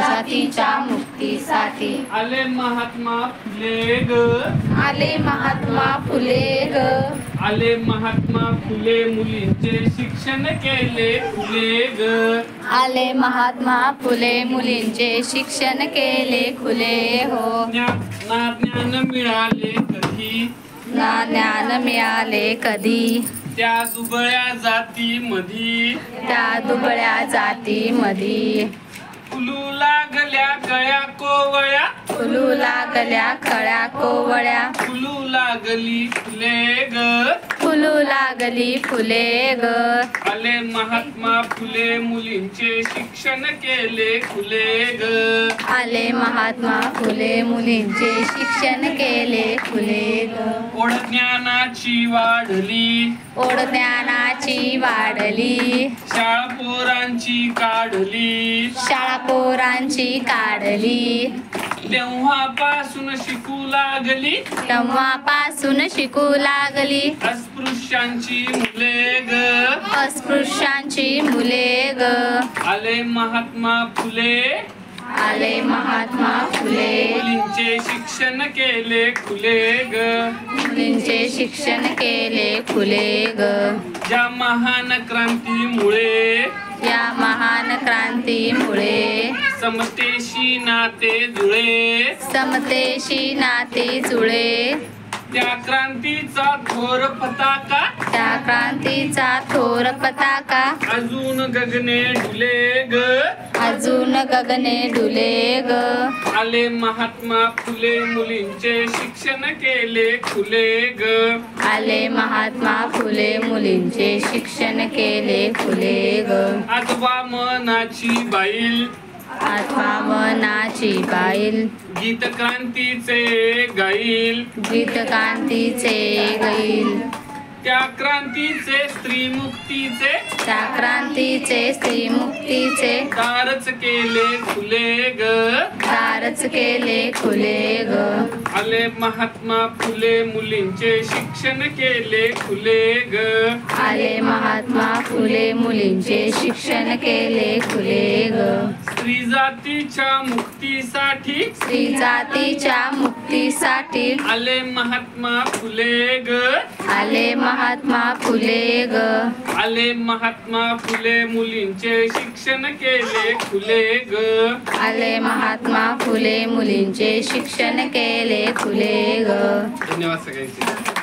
जातीच्या मुक्तीसाठी आले महात्मा फुले ग, आले महात्मा फुले ग, आले महात्मा फुले मुलींचे शिक्षण केले खुले ग, आले महात्मा फुले मुलींचे शिक्षण केले खुले हो. ज्ञान मिळाले कधी, ना ज्ञान मिळाले कधी, त्या दुबळ्या जाती मधी, त्या दुबळ्या जाती मधी, फुलू लागल्या कळ्या कोवळ्या, फुलू लागल्या कळ्या कोवळ्या, फुलू लागली फुले ग, फुलू लागली फुले ग, आले महात्मा फुले मुलींचे शिक्षण केले खुले ग, आले महात्मा फुले मुलींचे शिक्षण केले खुले ग, ओढ ज्ञानाची वाढली, ओढ ज्ञानाची वाढली, शाळा पोरांची काढली, शाळा पोरांची काढली, तेव्हापासून शिकू लागली, तेव्हापासून शिकू लागली, अस्पृश्यांची मुले ग, अस्पृश्यांची मुले ग, आले महात्मा फुले, आले महात्मा फुले मुलींचे शिक्षण केले खुले ग, मुलींचे शिक्षण केले खुले ग, ज्या महान क्रांतीमुळे, या महान क्रांतीमुळे समतेशी नाते जुळे, समतेशी नाते जुळे, त्या क्रांतीचा थोर पताका, त्या क्रांतीचा थोर पताका अजून गगने डुले ग, अजून गगने डुले ग, आले महात्मा फुले मुलींचे शिक्षण केले खुले ग, आले महात्मा फुले मुलींचे शिक्षण केले खुले ग, आजोबा मनाची बाईल, आत्मा मनाची बाईल, गीत क्रांतीचे गाईल, गीत कांतीचे गईल, त्या क्रांतीचे स्त्री मुक्तीचे, त्या क्रांतीचे स्त्री मुक्तीचे दारच केले खुले ग, दारच केले खुले ग, आले महात्मा फुले मुलींचे शिक्षण केले खुले ग, आले महात्मा फुले मुलींचे शिक्षण केले खुले ग, स्त्री जातीच्या मुक्तीसाठी, स्त्री जातीच्या मुक्तीसाठी आले महात्मा फुले ग, आले महात्मा फुले ग, आले महात्मा फुले मुलींचे शिक्षण केले खुले ग, आले महात्मा फुले मुलींचे शिक्षण केले खुले ग. धन्यवाद सगळ्यांचे.